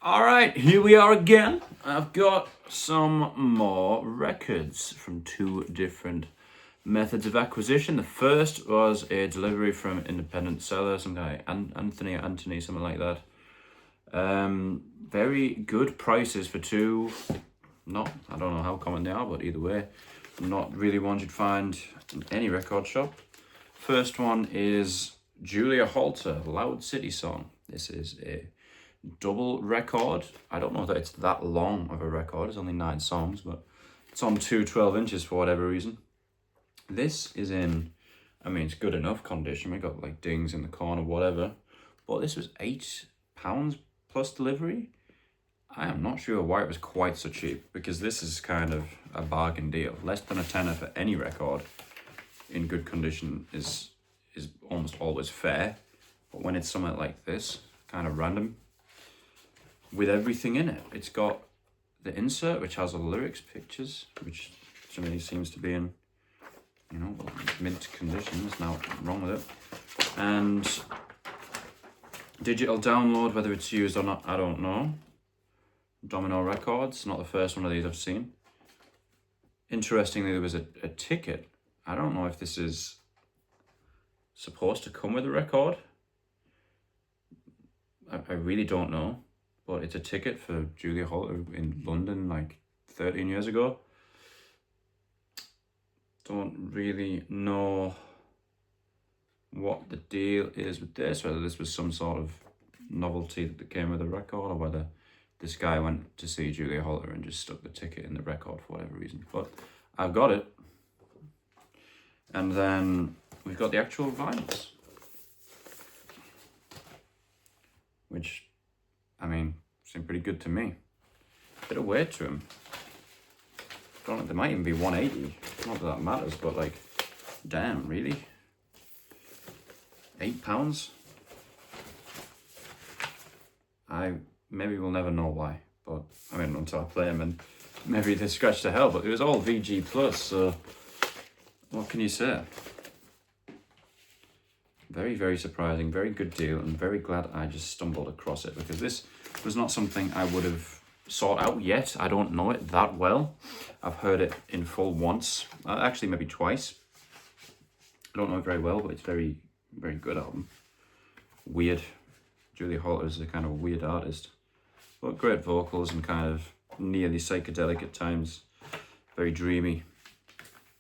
All right, here we are again. I've got some more records from two different methods of acquisition. The first was a delivery from independent seller, some guy, Anthony, something like that. Very good prices for two. I don't know how common they are, but either way, not really ones you'd find in any record shop. First one is Julia Holter, Loud City Song. This is a double record. I don't know that it's that long of a record. It's only 9 songs, but it's on 12 inches for whatever reason. This is in, it's good enough condition. We got like dings in the corner, whatever. But this was £8 plus delivery. I am not sure why it was quite so cheap, because this is kind of a bargain deal. Less than a tenner for any record in good condition is almost always fair. But when it's something like this, kind of random, with everything in it. It's got the insert, which has all the lyrics, pictures, which to me seems to be in, mint condition. There's nothing wrong with it. And digital download, whether it's used or not, I don't know. Domino Records, not the first one of these I've seen. Interestingly, there was a ticket. I don't know if this is supposed to come with a record. I really don't know. But it's a ticket for Julia Holter in London like 13 years ago. Don't really know what the deal is with this, whether this was some sort of novelty that came with the record, or whether this guy went to see Julia Holter and just stuck the ticket in the record for whatever reason. But I've got it. And then we've got the actual vinyls, which, seem pretty good to me. Bit of weight to them. Don't know, they might even be 180. Not that matters, but like, damn, really? £8? I maybe we'll never know why, but until I play them, and maybe they scratch to hell. But it was all VG plus, so what can you say? Very, very surprising, very good deal, and very glad I just stumbled across it, because this was not something I would have sought out yet. I don't know it that well. I've heard it in full once, actually maybe twice. I don't know it very well, but it's very, very good album. Weird. Julia Holter is a kind of weird artist, but great vocals and kind of nearly psychedelic at times. Very dreamy.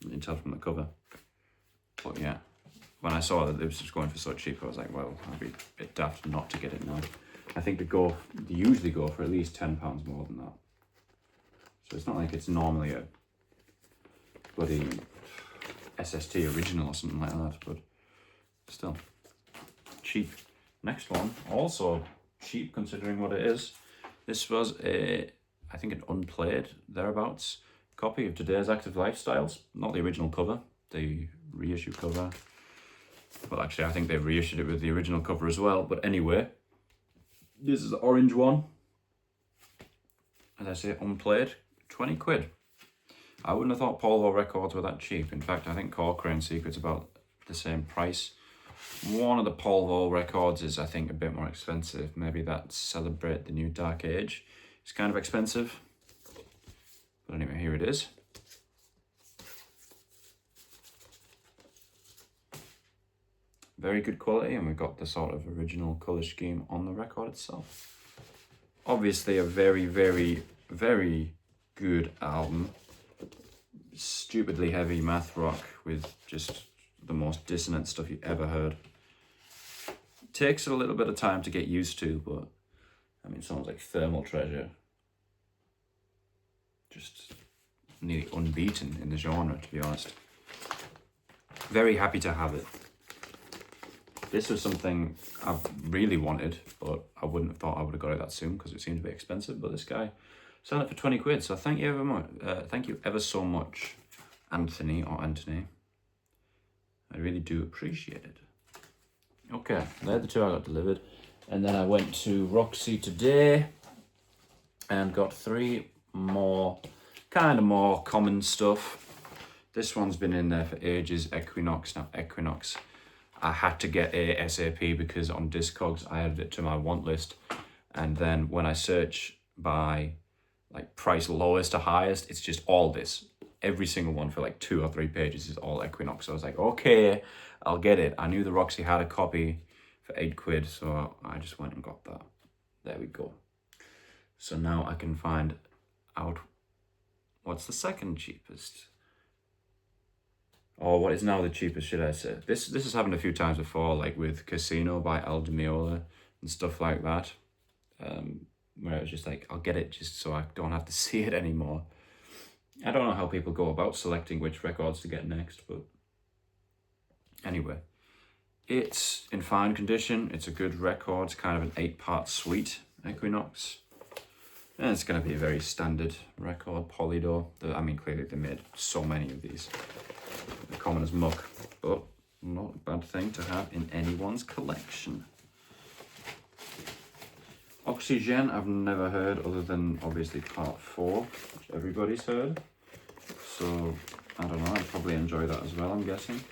You can tell from the cover. But yeah. When I saw that this was going for so cheap, I was like, well, I'd be a bit daft not to get it now. I think they usually go for at least £10 more than that. So it's not like it's normally a bloody SST original or something like that, but still cheap. Next one, also cheap considering what it is. This was I think an unplayed, thereabouts, copy of Today's Active Lifestyles. Not the original cover, the reissue cover. Well, actually, I think they've reissued it with the original cover as well. But anyway, this is the orange one. As I say, unplayed, 20 quid. I wouldn't have thought Polvo records were that cheap. In fact, I think Corcoran Secret's about the same price. One of the Polvo records is, I think, a bit more expensive. Maybe that Celebrate the New Dark Age. It's kind of expensive. But anyway, here it is. Very good quality, and we've got the sort of original colour scheme on the record itself. Obviously a very, very, very good album. Stupidly heavy math rock with just the most dissonant stuff you ever heard. Takes a little bit of time to get used to, but it sounds like Thermal Treasure. Just nearly unbeaten in the genre, to be honest. Very happy to have it. This was something I've really wanted, but I wouldn't have thought I would have got it that soon because it seemed to be expensive. But this guy selling it for 20 quid. So thank you ever so much, Anthony. I really do appreciate it. Okay, they're the two I got delivered. And then I went to Roxy today and got 3 more, kind of more common stuff. This one's been in there for ages, Equinox. Now, Equinox, I had to get a SAP because on Discogs I added it to my want list. And then when I search by like price lowest to highest, it's just all this. Every single one for like 2 or 3 pages is all Equinox. So I was like, okay, I'll get it. I knew the Roxy had a copy for £8, so I just went and got that. There we go. So now I can find out what's the second cheapest. Or what is now the cheapest, should I say. This has happened a few times before, like with Casino by Al Di Meola and stuff like that. Where it was just like, I'll get it just so I don't have to see it anymore. I don't know how people go about selecting which records to get next, but anyway. It's in fine condition. It's a good record. It's kind of an 8-part suite, Equinox. And it's going to be a very standard record, Polydor. I mean, clearly they made so many of these. They're common as muck, but not a bad thing to have in anyone's collection. Oxygen, I've never heard other than obviously part 4, which everybody's heard. So, I don't know, I'd probably enjoy that as well, I'm guessing.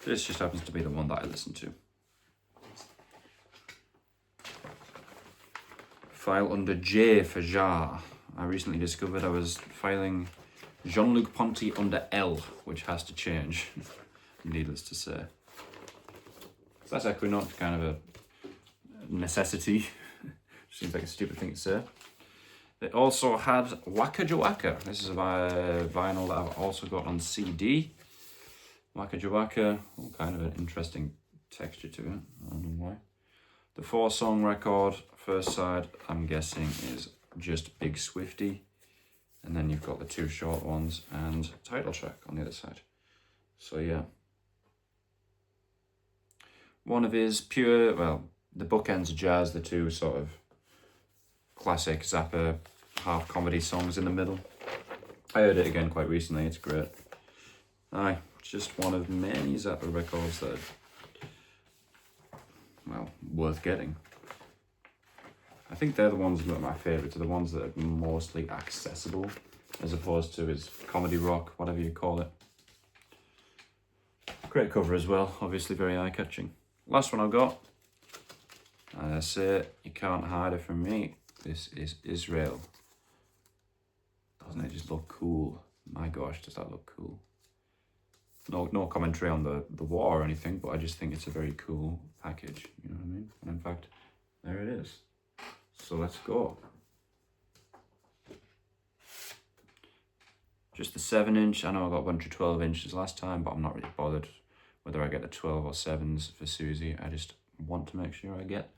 This just happens to be the one that I listen to. File under J for Jar. I recently discovered I was filing Jean-Luc Ponty under L, which has to change, needless to say. So that's Equinox, kind of a necessity. Seems like a stupid thing to say. They also had Waka Jawaka. This is a vinyl that I've also got on CD. Waka Jawaka, kind of an interesting texture to it. I don't know why. The 4-song record, first side, I'm guessing, is just Big Swifty. And then you've got the 2 short ones and title track on the other side. So yeah. One of his pure, well, the bookends of jazz, the 2 sort of classic Zappa half comedy songs in the middle. I heard it again quite recently, it's great. Aye, just one of many Zappa records that are, well, worth getting. I think they're the ones that are my favourites, are the ones that are mostly accessible, as opposed to his comedy rock, whatever you call it. Great cover as well, obviously very eye-catching. Last one I've got. And I say, you can't hide it from me. This is Israel. Doesn't it just look cool? My gosh, does that look cool. No commentary on the war or anything, but I just think it's a very cool package, you know what I mean? And in fact, there it is. So let's go. Just the 7-inch. I know I got a bunch of 12 inches last time, but I'm not really bothered whether I get the 12 or 7s for Susie. I just want to make sure I get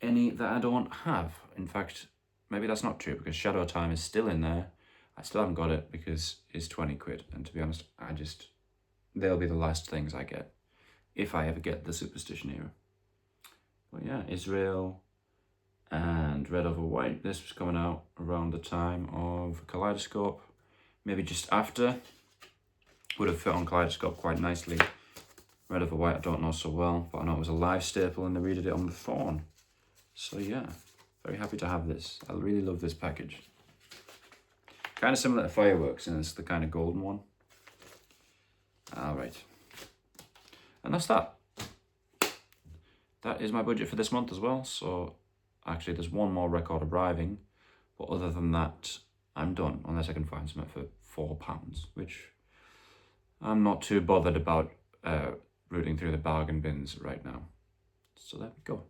any that I don't have. In fact, maybe that's not true because Shadow Time is still in there. I still haven't got it because it's 20 quid. And to be honest, they'll be the last things I get if I ever get the Superstition era. But yeah, Israel and Red Over White. This was coming out around the time of Kaleidoscope, maybe just after. Would have fit on Kaleidoscope quite nicely. Red Over White I don't know so well, but I know it was a live staple and they redid it on the Thorn. So yeah, very happy to have this. I really love this package. Kind of similar to Fireworks, and it's the kind of golden one. All right. And that's that. That is my budget for this month as well. So actually there's one more record arriving, but other than that, I'm done, unless I can find something for £4, which I'm not too bothered about rooting through the bargain bins right now. So there we go.